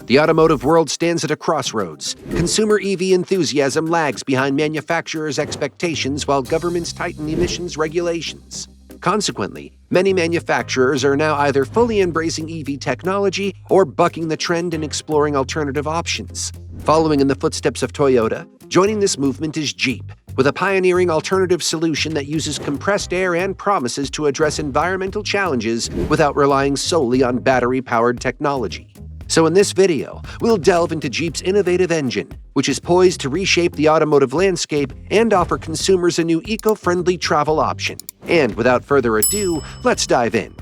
The automotive world stands at a crossroads. Consumer EV enthusiasm lags behind manufacturers' expectations while governments tighten emissions regulations. Consequently, many manufacturers are now either fully embracing EV technology or bucking the trend and exploring alternative options. Following in the footsteps of Toyota, joining this movement is Jeep, with a pioneering alternative solution that uses compressed air and promises to address environmental challenges without relying solely on battery-powered technology. So in this video, we'll delve into Jeep's innovative engine, which is poised to reshape the automotive landscape and offer consumers a new eco-friendly travel option. And without further ado, let's dive in.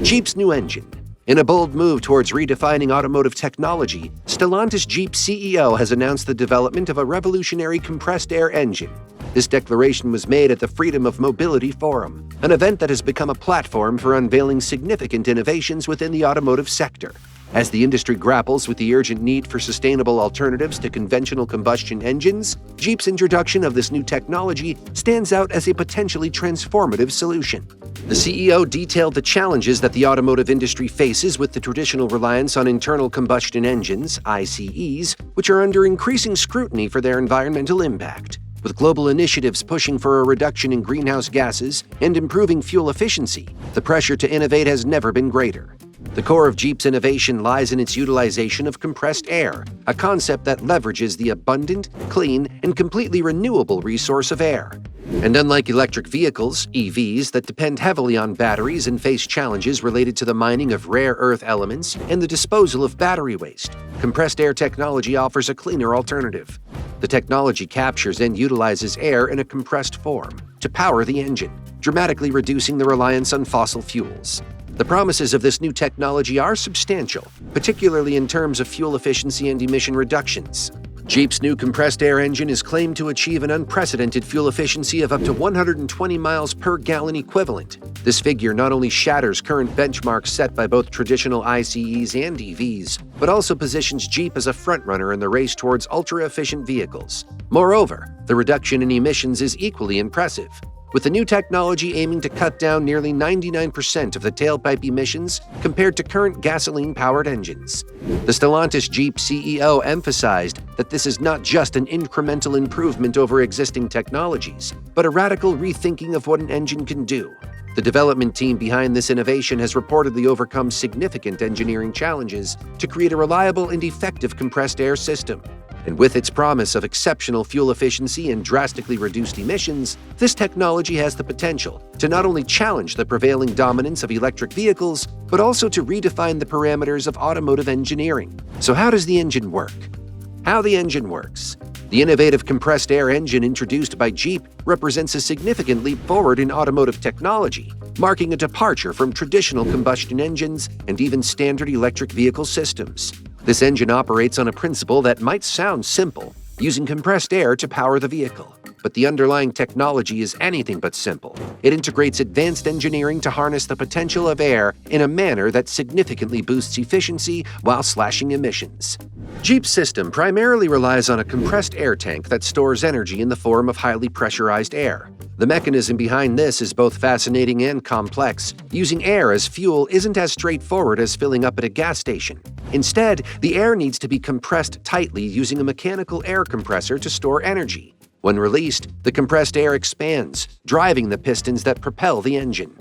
Jeep's new engine. In a bold move towards redefining automotive technology, Stellantis Jeep CEO has announced the development of a revolutionary compressed air engine. This declaration was made at the Freedom of Mobility Forum, an event that has become a platform for unveiling significant innovations within the automotive sector. As the industry grapples with the urgent need for sustainable alternatives to conventional combustion engines, Jeep's introduction of this new technology stands out as a potentially transformative solution. The CEO detailed the challenges that the automotive industry faces with the traditional reliance on internal combustion engines, ICEs, which are under increasing scrutiny for their environmental impact. With global initiatives pushing for a reduction in greenhouse gases and improving fuel efficiency, the pressure to innovate has never been greater. The core of Jeep's innovation lies in its utilization of compressed air, a concept that leverages the abundant, clean, and completely renewable resource of air. And unlike electric vehicles, EVs, that depend heavily on batteries and face challenges related to the mining of rare earth elements and the disposal of battery waste, compressed air technology offers a cleaner alternative. The technology captures and utilizes air in a compressed form to power the engine, dramatically reducing the reliance on fossil fuels. The promises of this new technology are substantial, particularly in terms of fuel efficiency and emission reductions. Jeep's new compressed air engine is claimed to achieve an unprecedented fuel efficiency of up to 120 miles per gallon equivalent. This figure not only shatters current benchmarks set by both traditional ICEs and EVs, but also positions Jeep as a frontrunner in the race towards ultra-efficient vehicles. Moreover, the reduction in emissions is equally impressive, with the new technology aiming to cut down nearly 99% of the tailpipe emissions compared to current gasoline-powered engines. The Stellantis Jeep CEO emphasized that this is not just an incremental improvement over existing technologies, but a radical rethinking of what an engine can do. The development team behind this innovation has reportedly overcome significant engineering challenges to create a reliable and effective compressed air system. And with its promise of exceptional fuel efficiency and drastically reduced emissions, this technology has the potential to not only challenge the prevailing dominance of electric vehicles, but also to redefine the parameters of automotive engineering. So how does the engine work? How the engine works. The innovative compressed air engine introduced by Jeep represents a significant leap forward in automotive technology, marking a departure from traditional combustion engines and even standard electric vehicle systems. This engine operates on a principle that might sound simple, using compressed air to power the vehicle. But the underlying technology is anything but simple. It integrates advanced engineering to harness the potential of air in a manner that significantly boosts efficiency while slashing emissions. Jeep's system primarily relies on a compressed air tank that stores energy in the form of highly pressurized air. The mechanism behind this is both fascinating and complex. Using air as fuel isn't as straightforward as filling up at a gas station. Instead, the air needs to be compressed tightly using a mechanical air compressor to store energy. When released, the compressed air expands, driving the pistons that propel the engine.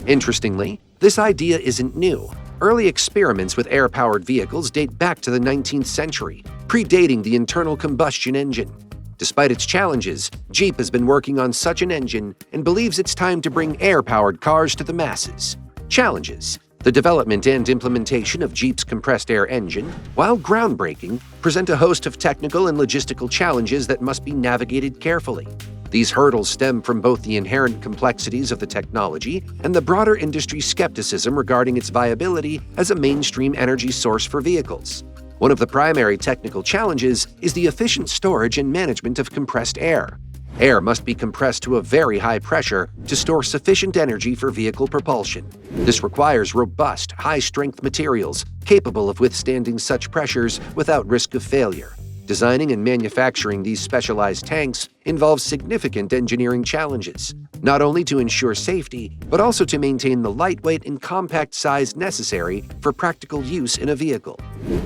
Interestingly, this idea isn't new. Early experiments with air-powered vehicles date back to the 19th century, predating the internal combustion engine. Despite its challenges, Jeep has been working on such an engine and believes it's time to bring air-powered cars to the masses. Challenges. The development and implementation of Jeep's compressed air engine, while groundbreaking, present a host of technical and logistical challenges that must be navigated carefully. These hurdles stem from both the inherent complexities of the technology and the broader industry skepticism regarding its viability as a mainstream energy source for vehicles. One of the primary technical challenges is the efficient storage and management of compressed air. Air must be compressed to a very high pressure to store sufficient energy for vehicle propulsion. This requires robust, high-strength materials capable of withstanding such pressures without risk of failure. Designing and manufacturing these specialized tanks involves significant engineering challenges, not only to ensure safety, but also to maintain the lightweight and compact size necessary for practical use in a vehicle.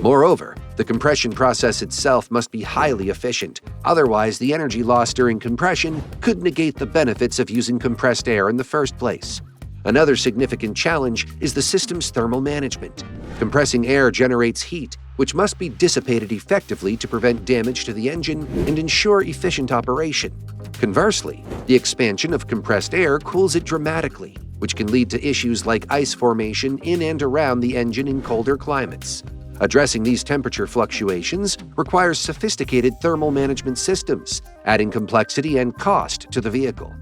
Moreover, the The compression process itself must be highly efficient, otherwise the energy loss during compression could negate the benefits of using compressed air in the first place. Another significant challenge is the system's thermal management. Compressing air generates heat, which must be dissipated effectively to prevent damage to the engine and ensure efficient operation. Conversely, the expansion of compressed air cools it dramatically, which can lead to issues like ice formation in and around the engine in colder climates. Addressing these temperature fluctuations requires sophisticated thermal management systems, adding complexity and cost to the vehicle.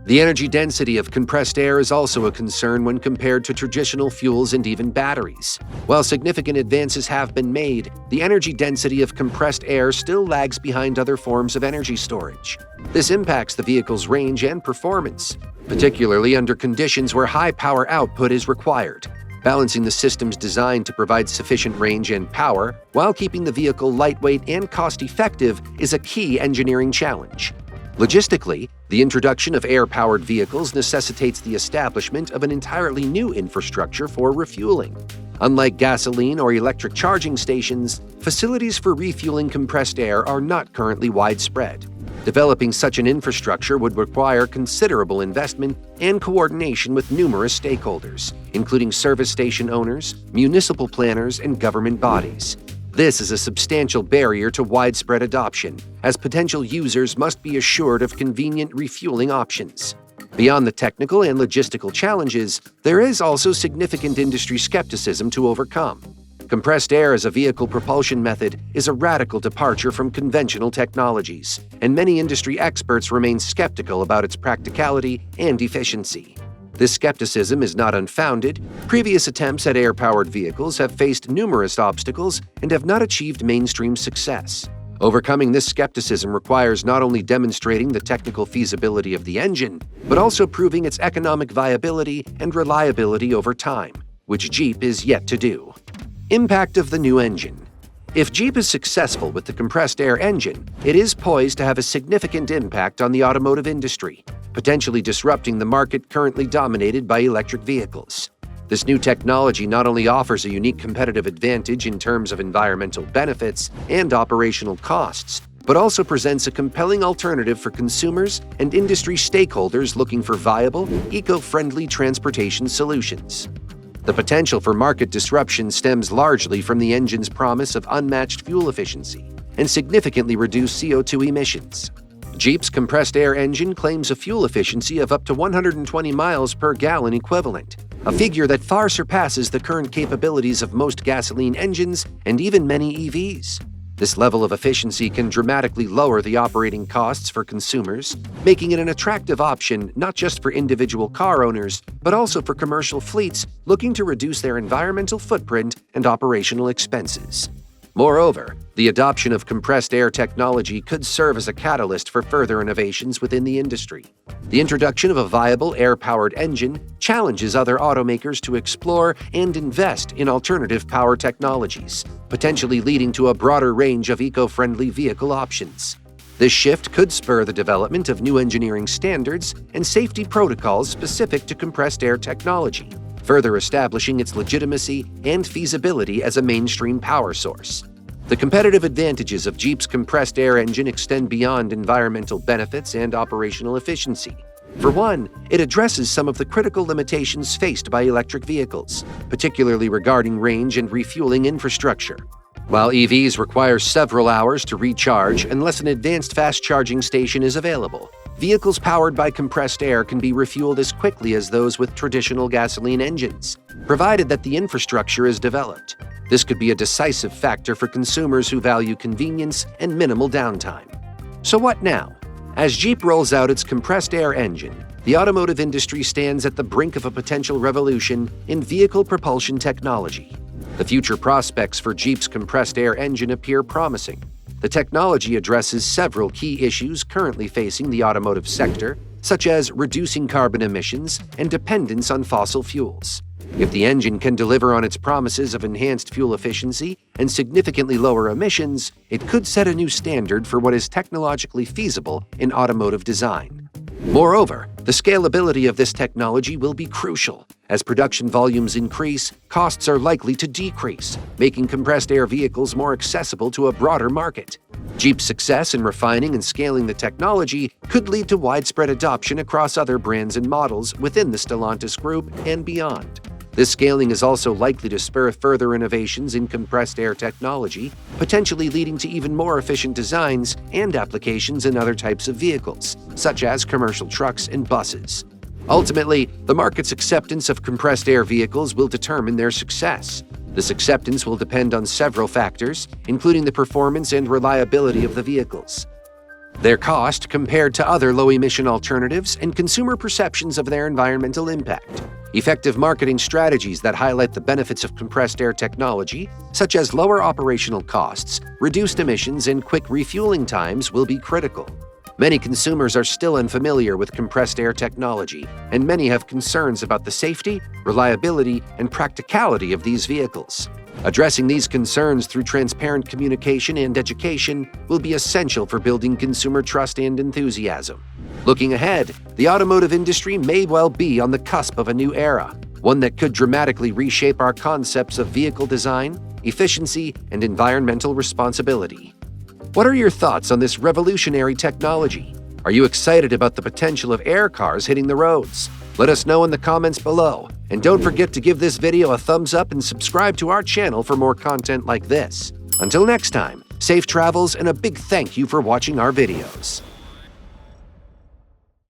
The energy density of compressed air is also a concern when compared to traditional fuels and even batteries. While significant advances have been made, the energy density of compressed air still lags behind other forms of energy storage. This impacts the vehicle's range and performance, particularly under conditions where high power output is required. Balancing the system's design to provide sufficient range and power while keeping the vehicle lightweight and cost-effective is a key engineering challenge. Logistically, the introduction of air-powered vehicles necessitates the establishment of an entirely new infrastructure for refueling. Unlike gasoline or electric charging stations, facilities for refueling compressed air are not currently widespread. Developing such an infrastructure would require considerable investment and coordination with numerous stakeholders, including service station owners, municipal planners, and government bodies. This is a substantial barrier to widespread adoption, as potential users must be assured of convenient refueling options. Beyond the technical and logistical challenges, there is also significant industry skepticism to overcome. Compressed air as a vehicle propulsion method is a radical departure from conventional technologies, and many industry experts remain skeptical about its practicality and efficiency. This skepticism is not unfounded. Previous attempts at air-powered vehicles have faced numerous obstacles and have not achieved mainstream success. Overcoming this skepticism requires not only demonstrating the technical feasibility of the engine, but also proving its economic viability and reliability over time, which Jeep is yet to do. Impact of the new engine. If Jeep is successful with the compressed air engine, it is poised to have a significant impact on the automotive industry, potentially disrupting the market currently dominated by electric vehicles. This new technology not only offers a unique competitive advantage in terms of environmental benefits and operational costs, but also presents a compelling alternative for consumers and industry stakeholders looking for viable, eco-friendly transportation solutions. The potential for market disruption stems largely from the engine's promise of unmatched fuel efficiency and significantly reduced CO2 emissions. Jeep's compressed air engine claims a fuel efficiency of up to 120 miles per gallon equivalent, a figure that far surpasses the current capabilities of most gasoline engines and even many EVs. This level of efficiency can dramatically lower the operating costs for consumers, making it an attractive option not just for individual car owners, but also for commercial fleets looking to reduce their environmental footprint and operational expenses. Moreover, the adoption of compressed air technology could serve as a catalyst for further innovations within the industry. The introduction of a viable air-powered engine challenges other automakers to explore and invest in alternative power technologies, potentially leading to a broader range of eco-friendly vehicle options. This shift could spur the development of new engineering standards and safety protocols specific to compressed air technology, further establishing its legitimacy and feasibility as a mainstream power source. The competitive advantages of Jeep's compressed air engine extend beyond environmental benefits and operational efficiency. For one, it addresses some of the critical limitations faced by electric vehicles, particularly regarding range and refueling infrastructure. While EVs require several hours to recharge unless an advanced fast charging station is available, vehicles powered by compressed air can be refueled as quickly as those with traditional gasoline engines, provided that the infrastructure is developed. This could be a decisive factor for consumers who value convenience and minimal downtime. So what now? As Jeep rolls out its compressed air engine, the automotive industry stands at the brink of a potential revolution in vehicle propulsion technology. The future prospects for Jeep's compressed air engine appear promising. The technology addresses several key issues currently facing the automotive sector, such as reducing carbon emissions and dependence on fossil fuels. If the engine can deliver on its promises of enhanced fuel efficiency and significantly lower emissions, it could set a new standard for what is technologically feasible in automotive design. Moreover, the scalability of this technology will be crucial. As production volumes increase, costs are likely to decrease, making compressed air vehicles more accessible to a broader market. Jeep's success in refining and scaling the technology could lead to widespread adoption across other brands and models within the Stellantis group and beyond. This scaling is also likely to spur further innovations in compressed air technology, potentially leading to even more efficient designs and applications in other types of vehicles, such as commercial trucks and buses. Ultimately, the market's acceptance of compressed air vehicles will determine their success. This acceptance will depend on several factors, including the performance and reliability of the vehicles, their cost compared to other low-emission alternatives, and consumer perceptions of their environmental impact. Effective marketing strategies that highlight the benefits of compressed air technology, such as lower operational costs, reduced emissions, and quick refueling times, will be critical. Many consumers are still unfamiliar with compressed air technology, and many have concerns about the safety, reliability, and practicality of these vehicles. Addressing these concerns through transparent communication and education will be essential for building consumer trust and enthusiasm. Looking ahead, the automotive industry may well be on the cusp of a new era, one that could dramatically reshape our concepts of vehicle design, efficiency, and environmental responsibility. What are your thoughts on this revolutionary technology? Are you excited about the potential of air cars hitting the roads? Let us know in the comments below. And don't forget to give this video a thumbs up and subscribe to our channel for more content like this. Until next time, safe travels and a big thank you for watching our videos.